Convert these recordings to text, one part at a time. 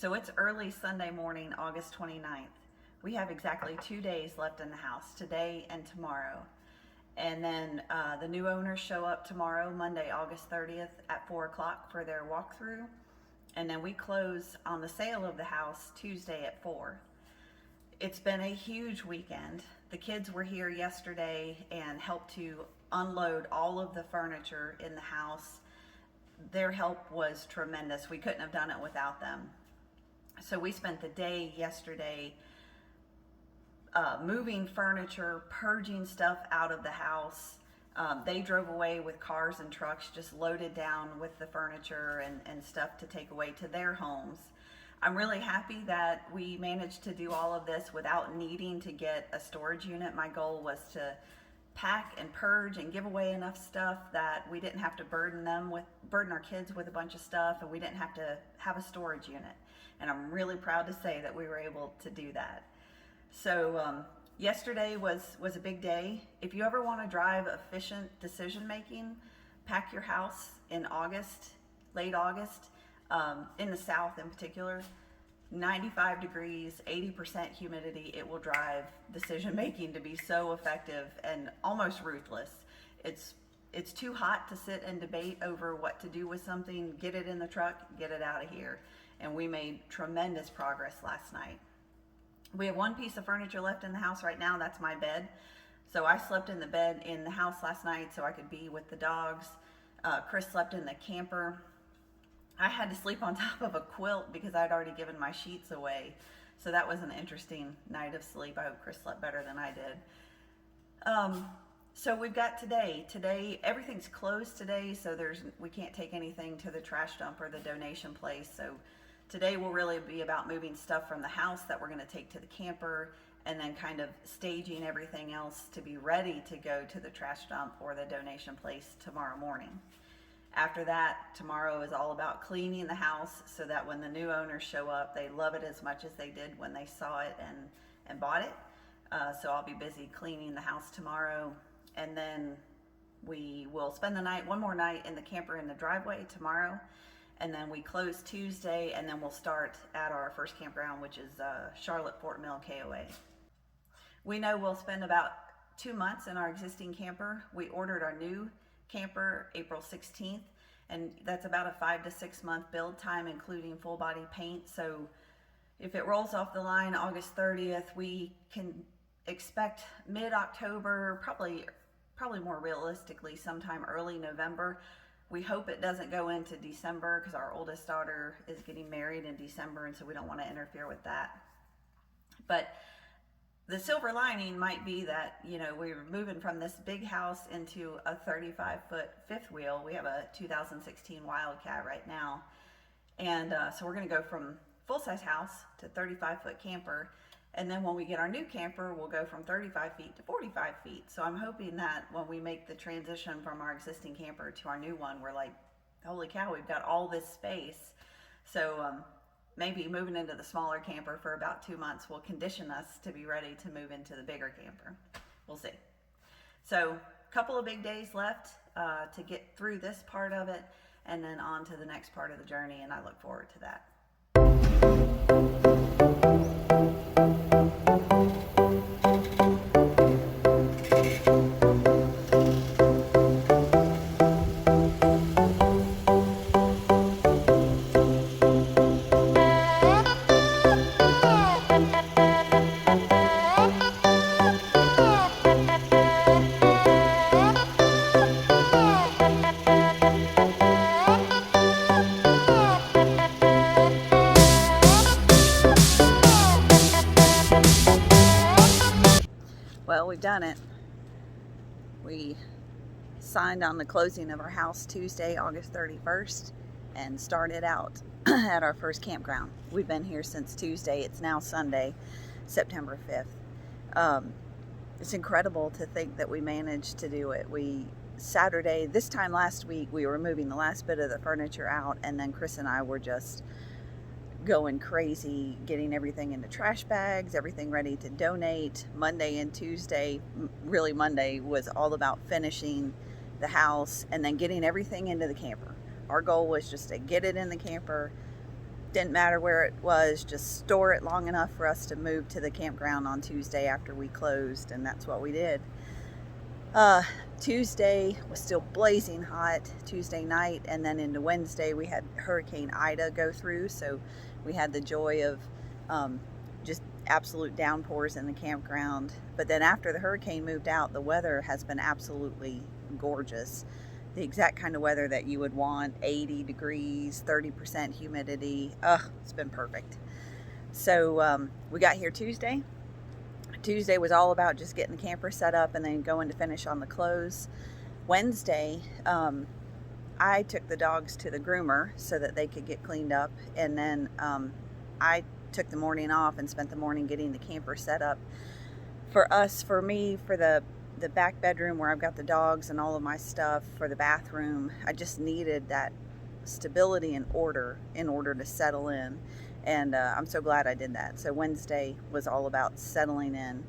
So it's early Sunday morning, August 29th. We have exactly 2 days left in the house, today and tomorrow. And then the new owners show up tomorrow, Monday, August 30th at 4 o'clock for their walkthrough. And then we close on the sale of the house Tuesday at 4. It's been a huge weekend. The kids were here yesterday and helped to unload all of the furniture in the house. Their help was tremendous. We couldn't have done it without them. So we spent the day yesterday moving furniture, purging stuff out of the house. They drove away with cars and trucks just loaded down with the furniture and stuff to take away to their homes. I'm really happy that we managed to do all of this without needing to get a storage unit. My goal was to pack and purge and give away enough stuff that we didn't have to burden our kids with a bunch of stuff, and we didn't have to have a storage unit. And I'm really proud to say that we were able to do that. So yesterday was a big day. If you ever want to drive efficient decision making, pack your house in August, late August, in the South in particular. 95 degrees, 80% humidity, it will drive decision making to be so effective and almost ruthless. It's too hot to sit and debate over what to do with something. Get it in the truck, get it out of here. And we made tremendous progress last night. We have one piece of furniture left in the house right now. That's my bed. So I slept in the bed in the house last night so I could be with the dogs. Chris slept in the camper. I had to sleep on top of a quilt because I'd already given my sheets away. So that was an interesting night of sleep. I hope Chris slept better than I did. So we've got today. Today, everything's closed today, so we can't take anything to the trash dump or the donation place. So today will really be about moving stuff from the house that we're going to take to the camper, and then kind of staging everything else to be ready to go to the trash dump or the donation place tomorrow morning. After that, tomorrow is all about cleaning the house so that when the new owners show up, they love it as much as they did when they saw it and bought it. So I'll be busy cleaning the house tomorrow, and then we will spend the night, one more night in the camper in the driveway tomorrow. And then we close Tuesday, and then we'll start at our first campground, which is Charlotte Fort Mill KOA. We know we'll spend about 2 months in our existing camper. We ordered our new camper April 16th, and that's about a 5 to 6 month build time, including full body paint. So if it rolls off the line August 30th, we can expect mid-October, probably more realistically sometime early November. We hope it doesn't go into December because our oldest daughter is getting married in December, and so we don't want to interfere with that. But the silver lining might be that, we're moving from this big house into a 35-foot fifth wheel. We have a 2016 Wildcat right now. And so we're going to go from full-size house to 35-foot camper. And then when we get our new camper, we'll go from 35 feet to 45 feet. So I'm hoping that when we make the transition from our existing camper to our new one, we're like, holy cow, we've got all this space. So maybe moving into the smaller camper for about 2 months will condition us to be ready to move into the bigger camper. We'll see. So a couple of big days left to get through this part of it, and then on to the next part of the journey, and I look forward to that. Well, we've done it. We signed on the closing of our house Tuesday, August 31st, and started out at our first campground. We've been here since Tuesday. It's now Sunday, September 5th. It's incredible to think that we managed to do it. Saturday, this time last week, we were moving the last bit of the furniture out, and then Chris and I were just going crazy, getting everything into trash bags, everything ready to donate. Monday and Tuesday, really Monday, was all about finishing the house and then getting everything into the camper. Our goal was just to get it in the camper, Didn't matter where it was, just store it long enough for us to move to the campground on Tuesday after we closed, and that's what we did. Tuesday was still blazing hot, Tuesday night, and then into Wednesday we had Hurricane Ida go through, so we had the joy of just absolute downpours in the campground. But then after the hurricane moved out, the weather has been absolutely gorgeous. The exact kind of weather that you would want, 80 degrees, 30% humidity. It's been perfect. So we got here Tuesday. Tuesday was all about just getting the camper set up and then going to finish on the clothes. Wednesday, I took the dogs to the groomer so that they could get cleaned up, and then I took the morning off and spent the morning getting the camper set up. For me, for the back bedroom where I've got the dogs and all of my stuff, for the bathroom, I just needed that stability and order in order to settle in. And I'm so glad I did that. So Wednesday was all about settling in.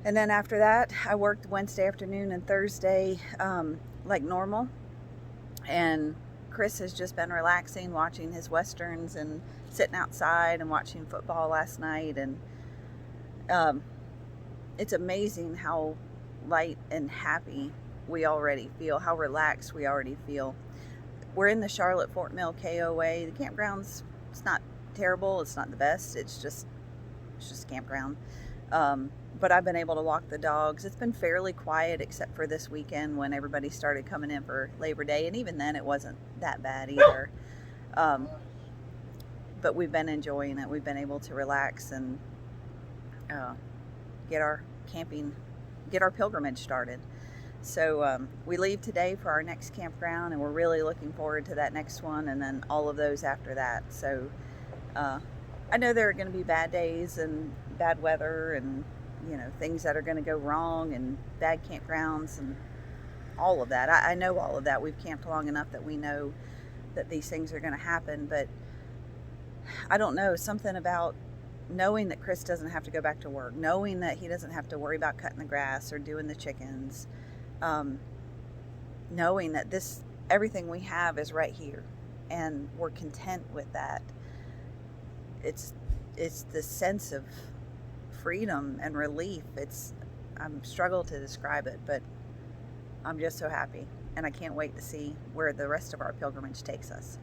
And then after that, I worked Wednesday afternoon and Thursday like normal. And Chris has just been relaxing, watching his westerns and sitting outside and watching football last night. And it's amazing how light and happy we already feel, how relaxed we already feel. We're in the Charlotte Fort Mill KOA. The campground's, it's not terrible, it's not the best, it's just campground. But I've been able to walk the dogs. It's been fairly quiet except for this weekend when everybody started coming in for Labor Day, and even then it wasn't that bad either. But we've been enjoying it. We've been able to relax and get our pilgrimage started. So we leave today for our next campground, and we're really looking forward to that next one, and then all of those after that. So I know there are going to be bad days and bad weather and things that are going to go wrong and bad campgrounds and all of that. I know all of that. We've camped long enough that we know that these things are going to happen. But I don't know, something about knowing that Chris doesn't have to go back to work, knowing that he doesn't have to worry about cutting the grass or doing the chickens, knowing that everything we have is right here, and we're content with that. It's the sense of freedom and relief. I'm struggle to describe it, but I'm just so happy, and I can't wait to see where the rest of our pilgrimage takes us.